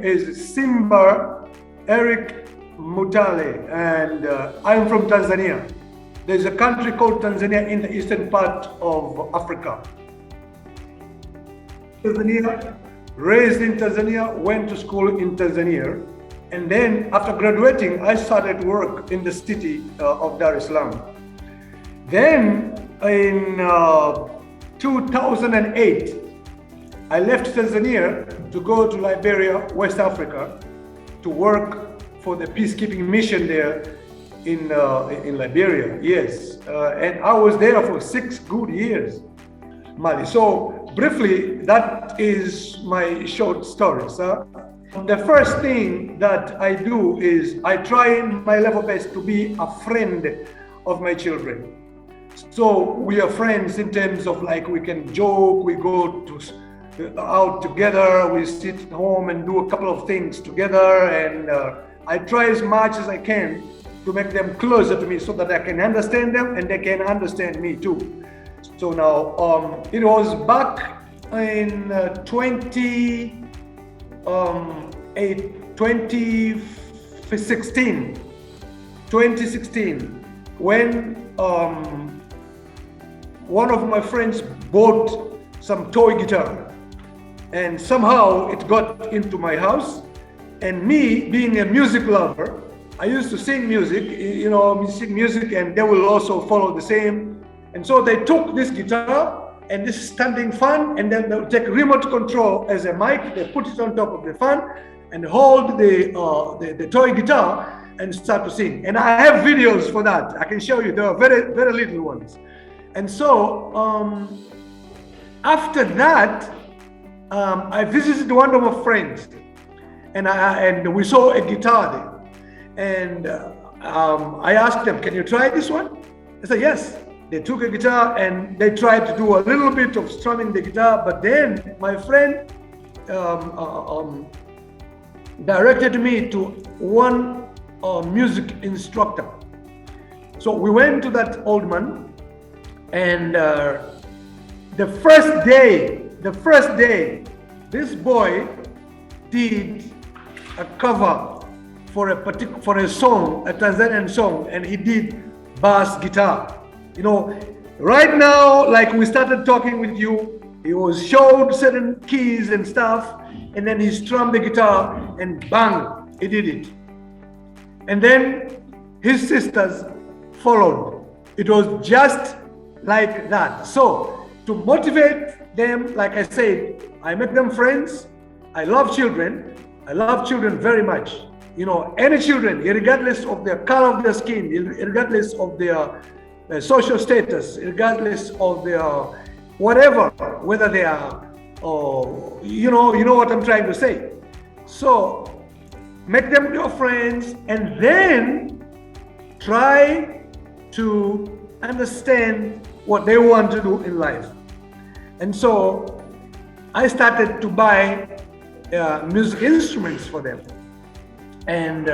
is Simba Eric Mutale, and I'm from Tanzania. There's a country called Tanzania in the eastern part of Africa. Tanzania, raised in Tanzania, went to school in Tanzania, and then after graduating, I started work in the city of Dar es Salaam. Then in 2008, I left Tanzania to go to Liberia, West Africa, to work for the peacekeeping mission there in Liberia. Yes, and I was there for 6 good years, Mali. So briefly, that is my short story, sir. The first thing that I do is I try my level best to be a friend of my children. So we are friends in terms of like we can joke, we go out together, we sit home and do a couple of things together, and I try as much as I can to make them closer to me so that I can understand them and they can understand me too. So now it was back in 2016 when one of my friends bought some toy guitar, and somehow it got into my house. And me being a music lover, I used to sing music, sing music, and they will also follow the same. And so they took this guitar and this standing fan, and then they'll take remote control as a mic. They put it on top of the fan and hold the toy guitar and start to sing. And I have videos for that. I can show you. There are very, very little ones. And so after that, I visited one of my friends, and we saw a guitar there. And I asked them, "Can you try this one?" They said yes. They took a guitar and they tried to do a little bit of strumming the guitar, but then my friend directed me to one music instructor. So we went to that old man, and the first day, this boy did a cover for a song, a Tanzanian song, and he did bass guitar. Right now, like we started talking with you, he showed certain keys and stuff, and then he strummed the guitar, and bang, he did it. And then his sisters followed. It was just like that. So to motivate them, like I said, I make them friends. I love children. I love children very much. Any children, regardless of their color of their skin, regardless of their social status, regardless of their whatever, whether they are, you know what I'm trying to say. So make them your friends, and then try to understand what they want to do in life. And so I started to buy music instruments for them. And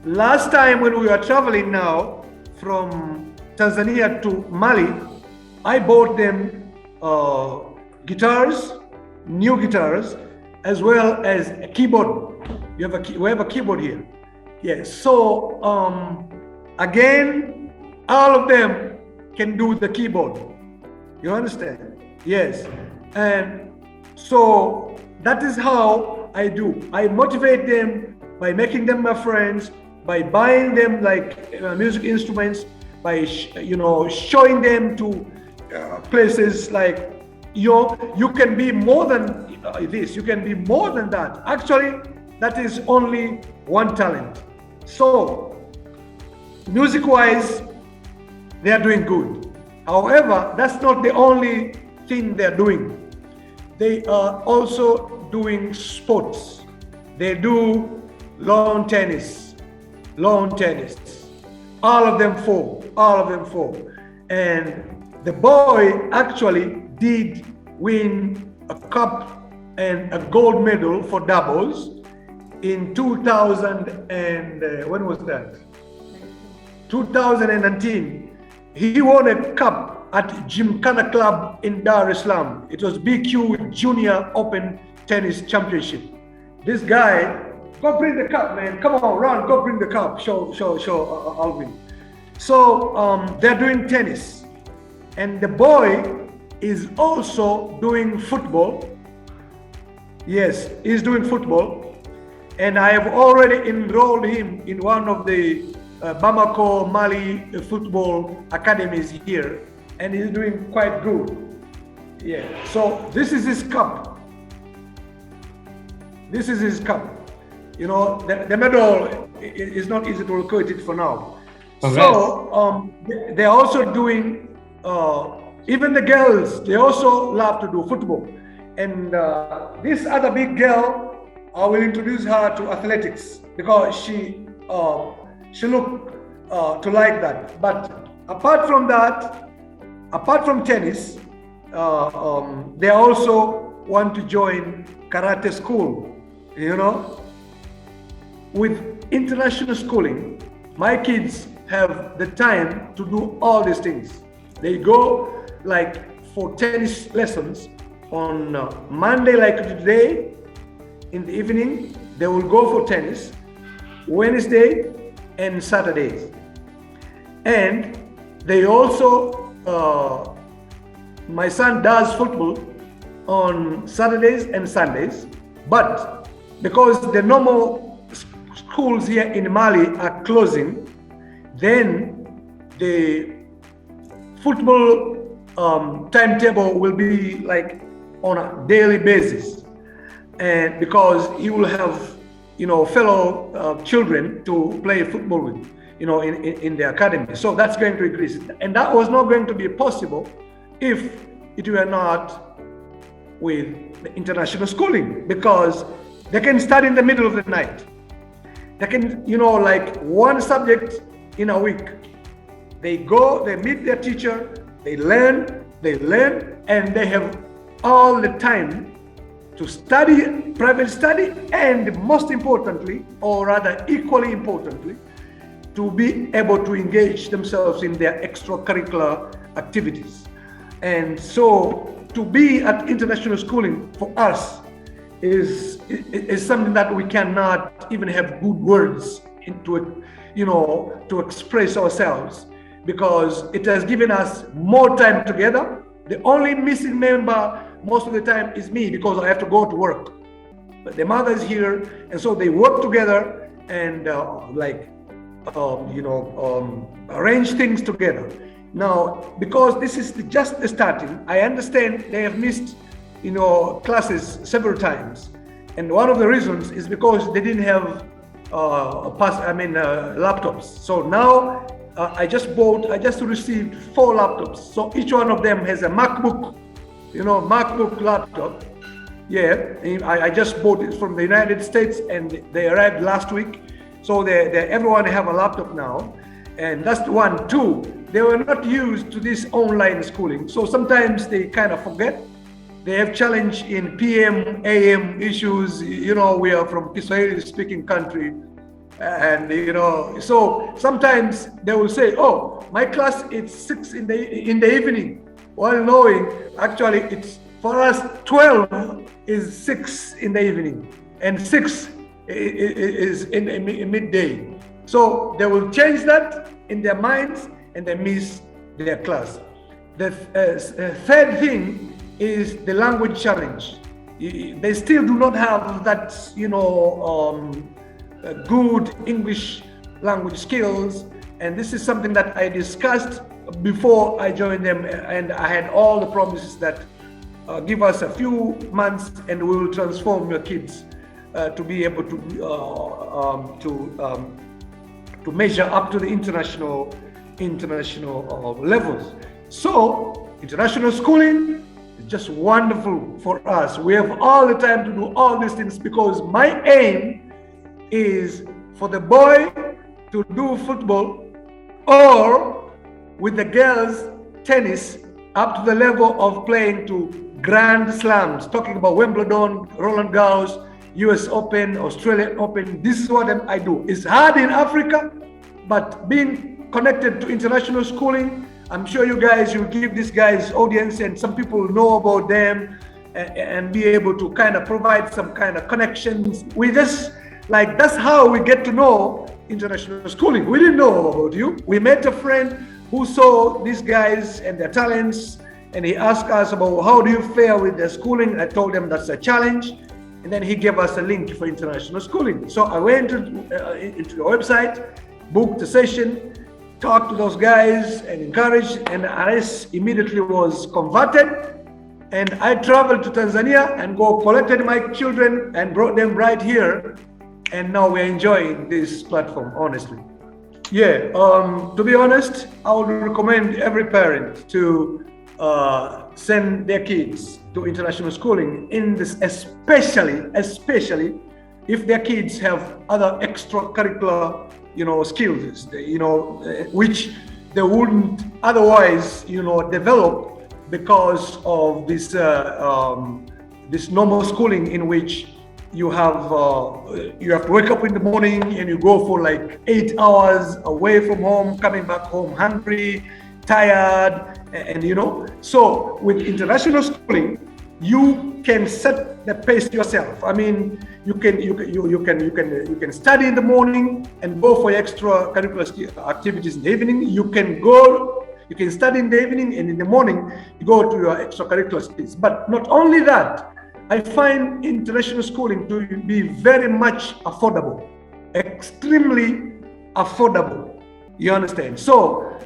last time when we were traveling now from Tanzania to Mali, I bought them guitars, new guitars, as well as a keyboard. We have a keyboard here. Yes. So again, all of them can do the keyboard. You understand? Yes. And so that is how I do. I motivate them by making them my friends, by buying them like music instruments, by showing them to places like you can be more than this, you can be more than that. Actually, that is only one talent. So music wise, they are doing good. However, that's not the only thing they're doing. They are also doing sports. They do lawn tennis. All of them four. And the boy actually did win a cup and a gold medal for doubles in 2000 and when was that? 2019. He won a cup at Gymkhana Club in Dar es Salaam. It was BQ Junior Open Tennis Championship. this guy, go bring the cup, man. Come on, run, go bring the cup. Show Alvin. So they're doing tennis. And the boy is also doing football. Yes, he's doing football. And I have already enrolled him in one of the Bamako, Mali football academies here. And he's doing quite good. Yeah, so this is his cup. This is his cup. You know, the medal is not easy to locate it for now. So they're also doing, even the girls, they also love to do football. And this other big girl, I will introduce her to athletics because she looked to like that. But apart from that, apart from tennis, they also want to join karate school, you know. With international schooling, my kids have the time to do all these things. They go like for tennis lessons on Monday, like today, in the evening, they will go for tennis, Wednesday and Saturdays. And they also, my son does football on Saturdays and Sundays, but because the normal schools here in Mali are closing, then the football timetable will be like on a daily basis, and because you will have, you know, fellow children to play football with, you know, in the academy. So that's going to increase, and that was not going to be possible if it were not with the international schooling, because they can start in the middle of the night. They can, you know, like one subject in a week. They go, they meet their teacher, they learn, and they have all the time to study, private study, and most importantly, or rather equally importantly, to be able to engage themselves in their extracurricular activities. And so to be at international schooling for us is something that we cannot even have good words into it, you know, to express ourselves, because it has given us more time together. The only missing member most of the time is me, because I have to go to work. But the mother is here, and so they work together and arrange things together. Now, because this is just the starting, I understand they have missed, you know, classes several times, and one of the reasons is because they didn't have laptops. So now I just received 4 laptops. So each one of them has a MacBook, you know, MacBook laptop. Yeah, I just bought it from the United States, and they arrived last week. So everyone have a laptop now, and that's the one. 2, they were not used to this online schooling, so sometimes they kind of forget. They have challenge in PM, AM issues. You know, we are from Kiswahili speaking country, and you know, so sometimes they will say, "Oh, my class is 6 in the evening," while knowing actually it's for us 12 is 6 in the evening, and 6 is in midday. So they will change that in their minds, and they miss their class. The third thing is the language challenge. They still do not have that, you know, good English language skills, and this is something that I discussed before I joined them, and I had all the promises that give us a few months and we will transform your kids to be able to measure up to the international levels. So international schooling is just wonderful for us. We have all the time to do all these things, because my aim is for the boy to do football, or with the girls tennis, up to the level of playing to Grand Slams, talking about Wimbledon, Roland Garros, US Open, Australian Open. This is what I do. It's hard in Africa, but being connected to international schooling, I'm sure you guys, you give these guys audience, and some people know about them. and be able to kind of provide some kind of connections. We just like, that's how we get to know international schooling. We didn't know about you. We met a friend who saw these guys and their talents, and he asked us about how do you fare with their schooling. I told him that's a challenge, and then he gave us a link for international schooling. So I went into the website, booked a session, talked to those guys and encouraged, and RS immediately was converted. And I traveled to Tanzania and collected my children and brought them right here. And now we're enjoying this platform, honestly. Yeah, to be honest, I would recommend every parent to send their kids to international schooling, in this, especially if their kids have other extracurricular, skills, which they wouldn't otherwise, develop because of this this normal schooling, in which you have to wake up in the morning and you go for like 8 hours away from home, coming back home hungry, tired, and So with international schooling, you can set the pace yourself. I mean, you can study in the morning and go for extracurricular activities in the evening. You can study in the evening, and in the morning you go to your extracurricular skills. But not only that, I find international schooling to be very much affordable, extremely affordable. You understand? So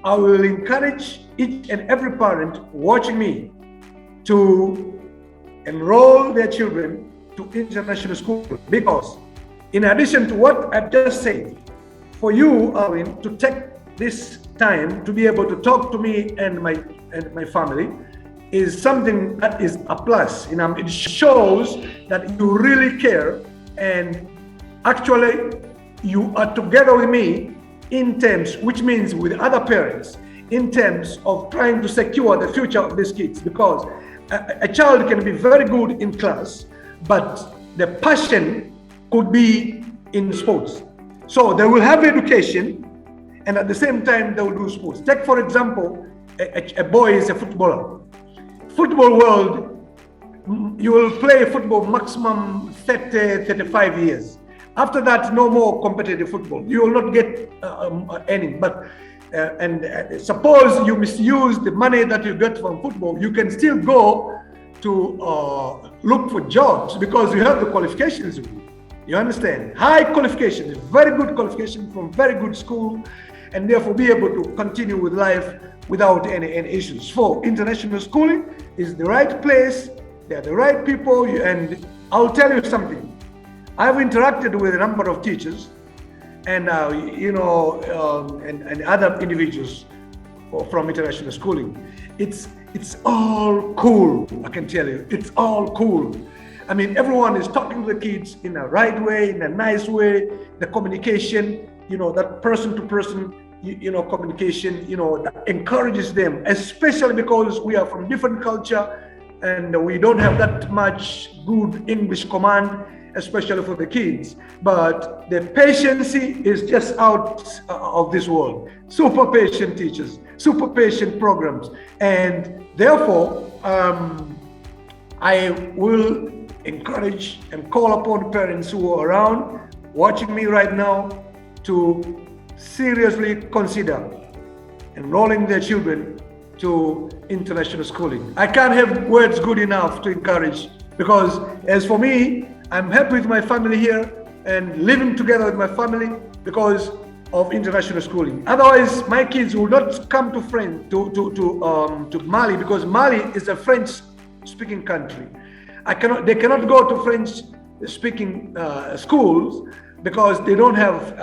I will encourage each and every parent watching me to enroll their children to international school, because in addition to what I've just said, for you, Arwin, to take this time to be able to talk to me and my family is something that is a plus. It shows that you really care, and actually you are together with me in terms, which means with other parents, in terms of trying to secure the future of these kids. Because a child can be very good in class, but the passion could be in sports. So they will have education, and at the same time they will do sports. Take for example, a boy is a footballer. Football world, you will play football maximum 30-35 years. After that, no more competitive football. You will not get any. But suppose you misuse the money that you get from football, you can still go to look for jobs because you have the qualifications. You understand? High qualifications, very good qualification from very good school, and therefore be able to continue with life without any issues. For international schooling is the right place. They're the right people, and I'll tell you something. I've interacted with a number of teachers and and other individuals from international schooling. It's all cool, I can tell you. It's all cool. I mean, everyone is talking to the kids in a right way, in a nice way. The communication, that person-to-person, communication, that encourages them, especially because we are from different culture and we don't have that much good English command, especially for the kids. But the patience is just out of this world. Super patient teachers, super patient programs. And therefore, I will encourage and call upon parents who are around, watching me right now, to seriously consider enrolling their children to international schooling. I can't have words good enough to encourage, because as for me, I'm happy with my family here and living together with my family because of international schooling. Otherwise, my kids will not come to Mali, because Mali is a French-speaking country. They cannot go to French-speaking schools because they don't have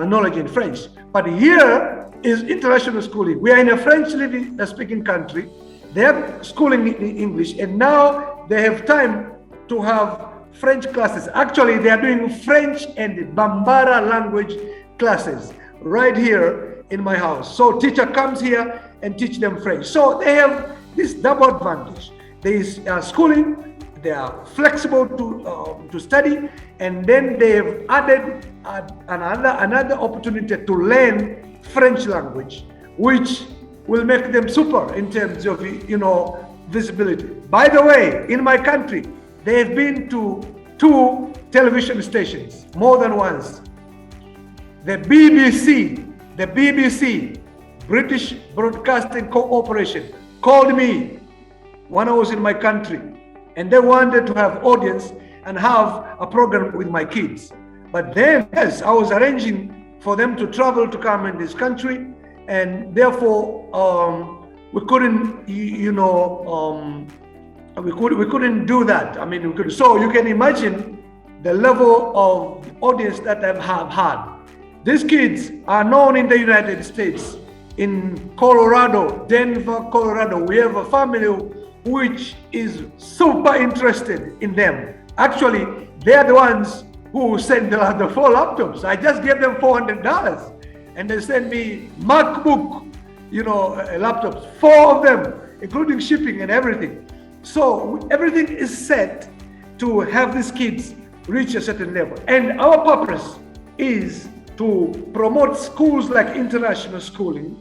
knowledge in French. But here is international schooling. We are in a French-speaking country. They have schooling in English, and now they have time to have French classes. Actually, they are doing French and Bambara language classes right here in my house. So teacher comes here and teach them French. So they have this double advantage. There is schooling. They are flexible to study, and then they have added another opportunity to learn French language, which will make them super in terms of, visibility. By the way, in my country, they've been to 2 television stations more than once. The BBC, British Broadcasting Corporation, called me when I was in my country, and they wanted to have audience and have a program with my kids. But then, yes, I was arranging for them to travel to come in this country, and therefore we couldn't, we couldn't do that. I mean, we could. So you can imagine the level of audience that I have had. These kids are known in the United States. In Colorado, Denver, Colorado, we have a family which is super interested in them. Actually, they're the ones who send the 4 laptops. I just gave them $400, and they send me MacBook, laptops, 4 of them, including shipping and everything. So everything is set to have these kids reach a certain level. And our purpose is to promote schools like international schooling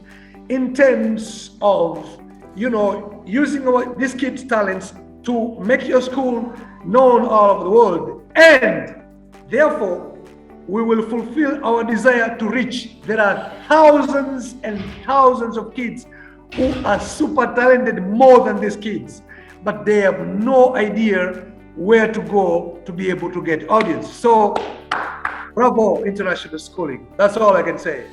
in terms of, using these kids' talents to make your school known all over the world. And therefore, we will fulfill our desire to reach. There are thousands and thousands of kids who are super talented more than these kids, but they have no idea where to go to be able to get audience. So, bravo, international schooling. That's all I can say.